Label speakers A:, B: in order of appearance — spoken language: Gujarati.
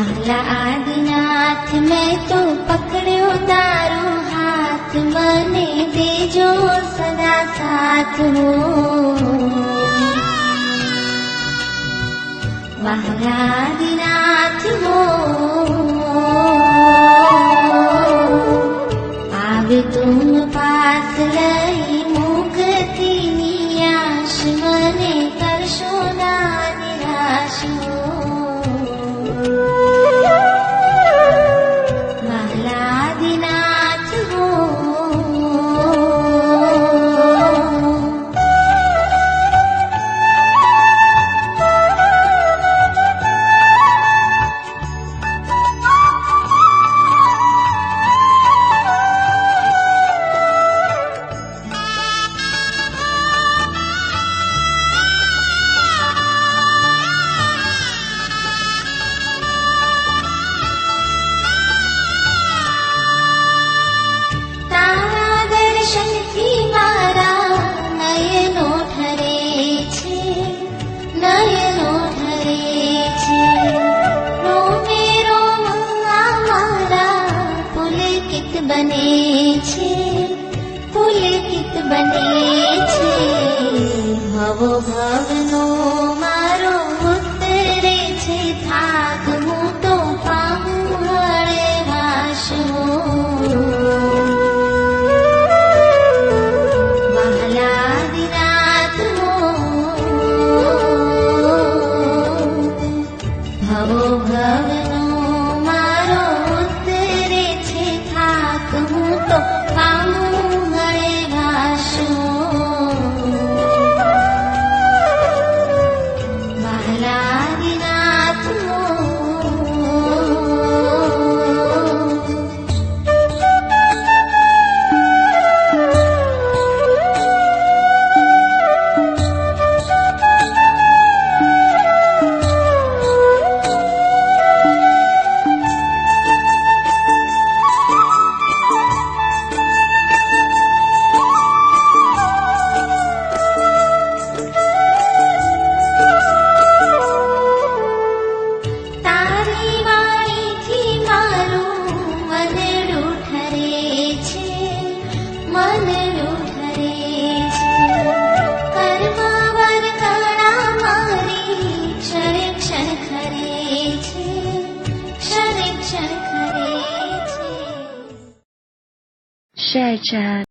A: વાહલા આદિનાથ મેં તો પકડ્યો તારો હાથ, મને દેજો સદા સાથ હો. વાહલા આદિનાથ હો, આવે તુમ પાસ લઈ મુક્તિની આશ, મને કરશો ના નિરાશ હો. પુલકિત બને છે, ભવો ભવનો મારો ઉતરે છે થાક, હું તો પામું હળવાશ હો. વાહલા આદિનાથ હો, ભવો ભવનો મારો ઉતરે છે થાક, હું તો પામું હળવાશ હો. વાહલા આદિનાથ હો.
B: share chat